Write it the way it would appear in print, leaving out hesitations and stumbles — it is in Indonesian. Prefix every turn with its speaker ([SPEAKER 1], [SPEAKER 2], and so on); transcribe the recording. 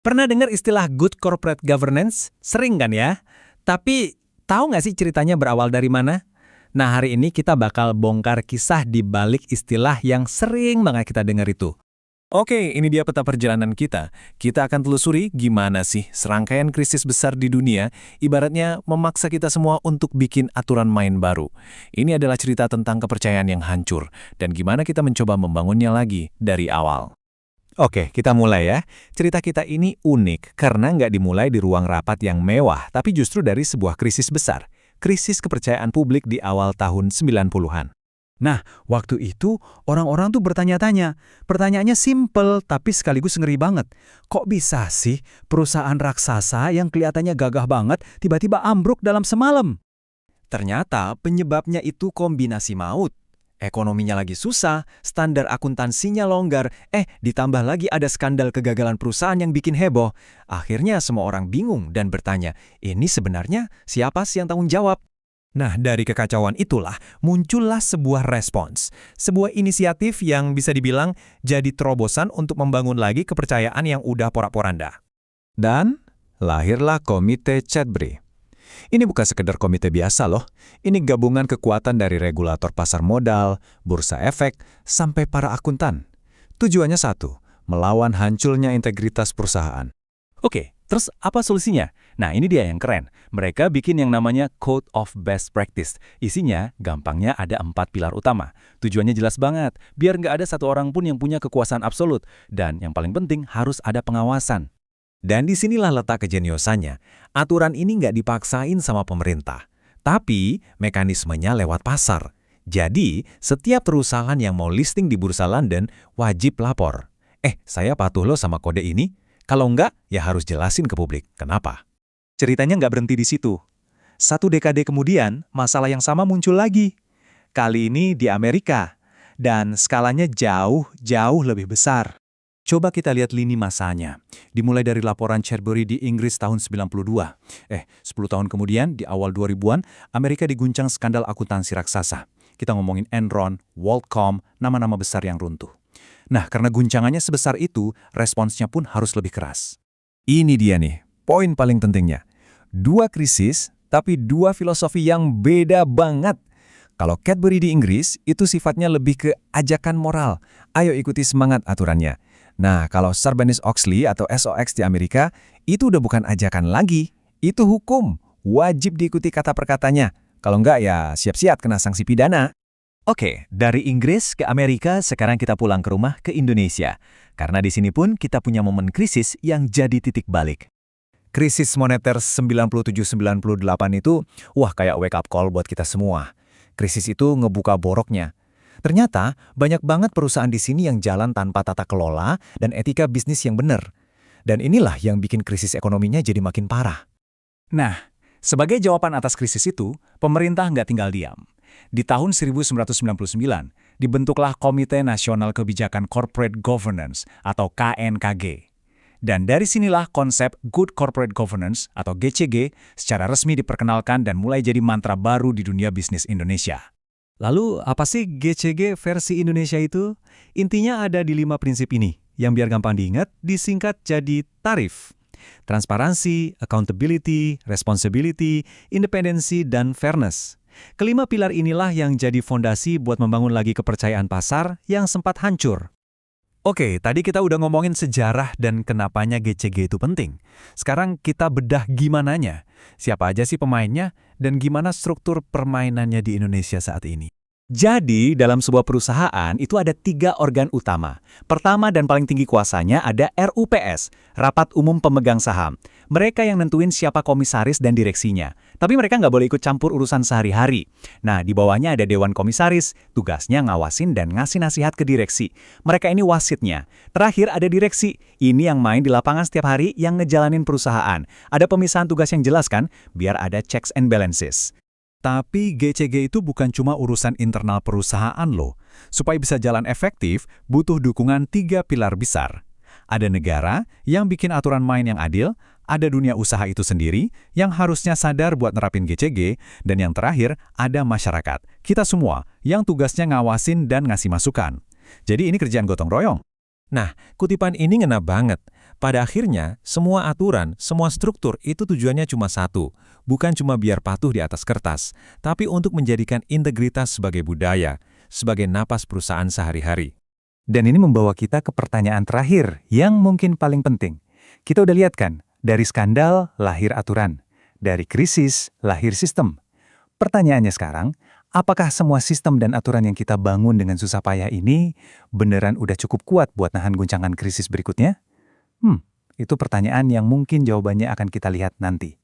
[SPEAKER 1] Pernah dengar istilah good corporate governance? Sering kan ya? Tapi tahu nggak sih ceritanya berawal dari mana? Nah, hari ini kita bakal bongkar kisah di balik istilah yang sering banget kita dengar itu.
[SPEAKER 2] Oke, ini dia peta perjalanan kita. Kita akan telusuri gimana sih serangkaian krisis besar di dunia, ibaratnya memaksa kita semua untuk bikin aturan main baru. Ini adalah cerita tentang kepercayaan yang hancur, dan gimana kita mencoba membangunnya lagi dari awal.
[SPEAKER 1] Oke, kita mulai ya. Cerita kita ini unik karena nggak dimulai di ruang rapat yang mewah, tapi justru dari sebuah krisis besar. Krisis kepercayaan publik di awal tahun 90-an.
[SPEAKER 3] Nah, waktu itu orang-orang tuh bertanya-tanya. Pertanyaannya simpel tapi sekaligus ngeri banget. Kok bisa sih perusahaan raksasa yang kelihatannya gagah banget tiba-tiba ambruk dalam semalam? Ternyata penyebabnya itu kombinasi maut. Ekonominya lagi susah, standar akuntansinya longgar, ditambah lagi ada skandal kegagalan perusahaan yang bikin heboh. Akhirnya semua orang bingung dan bertanya, ini sebenarnya siapa sih yang tanggung jawab? Nah, dari kekacauan itulah muncullah sebuah respons, sebuah inisiatif yang bisa dibilang jadi terobosan untuk membangun lagi kepercayaan yang udah porak-poranda.
[SPEAKER 1] Dan lahirlah Komite Chatbri. Ini bukan sekedar komite biasa loh, ini gabungan kekuatan dari regulator pasar modal, bursa efek, sampai para akuntan. Tujuannya satu, melawan hancurnya integritas perusahaan.
[SPEAKER 3] Oke, terus apa solusinya? Nah, ini dia yang keren. Mereka bikin yang namanya Code of Best Practice. Isinya, gampangnya ada 4 pilar utama. Tujuannya jelas banget, biar nggak ada satu orang pun yang punya kekuasaan absolut. Dan yang paling penting, harus ada pengawasan.
[SPEAKER 1] Dan disinilah letak kejeniusannya. Aturan ini nggak dipaksain sama pemerintah, tapi mekanismenya lewat pasar. Jadi, setiap perusahaan yang mau listing di Bursa London wajib lapor. Saya patuh loh sama kode ini. Kalau enggak, ya harus jelasin ke publik. Kenapa?
[SPEAKER 3] Ceritanya nggak berhenti di situ. 1 dekade kemudian, masalah yang sama muncul lagi. Kali ini di Amerika. Dan skalanya jauh lebih besar. Coba kita lihat lini masanya. Dimulai dari laporan Chatbri di Inggris tahun 92. 10 tahun kemudian, di awal 2000-an, Amerika diguncang skandal akuntansi raksasa. Kita ngomongin Enron, WorldCom, nama-nama besar yang runtuh. Nah, karena guncangannya sebesar itu, responsnya pun harus lebih keras.
[SPEAKER 1] Ini dia nih, poin paling pentingnya. 2 krisis, tapi 2 filosofi yang beda banget. Kalau Chatbri di Inggris, itu sifatnya lebih ke ajakan moral. Ayo ikuti semangat aturannya. Nah, kalau Sarbanes-Oxley atau SOX di Amerika, itu udah bukan ajakan lagi. Itu hukum. Wajib diikuti kata per katanya. Kalau enggak, ya siap-siap kena sanksi pidana.
[SPEAKER 3] Oke, dari Inggris ke Amerika, sekarang kita pulang ke rumah ke Indonesia. Karena di sini pun kita punya momen krisis yang jadi titik balik.
[SPEAKER 1] Krisis moneter 97-98 itu, kayak wake up call buat kita semua. Krisis itu ngebuka boroknya. Ternyata banyak banget perusahaan di sini yang jalan tanpa tata kelola dan etika bisnis yang benar. Dan inilah yang bikin krisis ekonominya jadi makin parah.
[SPEAKER 3] Nah, sebagai jawaban atas krisis itu, pemerintah nggak tinggal diam. Di tahun 1999, dibentuklah Komite Nasional Kebijakan Corporate Governance atau KNKG. Dan dari sinilah konsep Good Corporate Governance atau GCG secara resmi diperkenalkan dan mulai jadi mantra baru di dunia bisnis Indonesia. Lalu, apa sih GCG versi Indonesia itu? Intinya ada di 5 prinsip ini, yang biar gampang diingat, disingkat jadi TARIF. Transparansi, accountability, responsibility, independensi, dan fairness. Kelima pilar inilah yang jadi fondasi buat membangun lagi kepercayaan pasar yang sempat hancur. Oke, tadi kita udah ngomongin sejarah dan kenapanya GCG itu penting. Sekarang kita bedah gimananya. Siapa aja sih pemainnya dan gimana struktur permainannya di Indonesia saat ini. Jadi, dalam sebuah perusahaan itu ada 3 organ utama. Pertama dan paling tinggi kuasanya ada RUPS, Rapat Umum Pemegang Saham. Mereka yang nentuin siapa komisaris dan direksinya. Tapi mereka nggak boleh ikut campur urusan sehari-hari. Nah, di bawahnya ada Dewan Komisaris, tugasnya ngawasin dan ngasih nasihat ke direksi. Mereka ini wasitnya. Terakhir ada direksi, ini yang main di lapangan setiap hari yang ngejalanin perusahaan. Ada pemisahan tugas yang jelas kan, biar ada checks and balances. Tapi GCG itu bukan cuma urusan internal perusahaan loh. Supaya bisa jalan efektif, butuh dukungan 3 pilar besar. Ada negara yang bikin aturan main yang adil, ada dunia usaha itu sendiri yang harusnya sadar buat nerapin GCG, dan yang terakhir ada masyarakat, kita semua yang tugasnya ngawasin dan ngasih masukan. Jadi ini kerjaan gotong royong.
[SPEAKER 1] Nah, kutipan ini ngena banget.
[SPEAKER 2] Pada akhirnya, semua aturan, semua struktur itu tujuannya cuma satu, bukan cuma biar patuh di atas kertas, tapi untuk menjadikan integritas sebagai budaya, sebagai napas perusahaan sehari-hari.
[SPEAKER 3] Dan ini membawa kita ke pertanyaan terakhir yang mungkin paling penting. Kita udah lihat kan, dari skandal lahir aturan, dari krisis lahir sistem. Pertanyaannya sekarang, apakah semua sistem dan aturan yang kita bangun dengan susah payah ini beneran udah cukup kuat buat nahan guncangan krisis berikutnya? Itu pertanyaan yang mungkin jawabannya akan kita lihat nanti.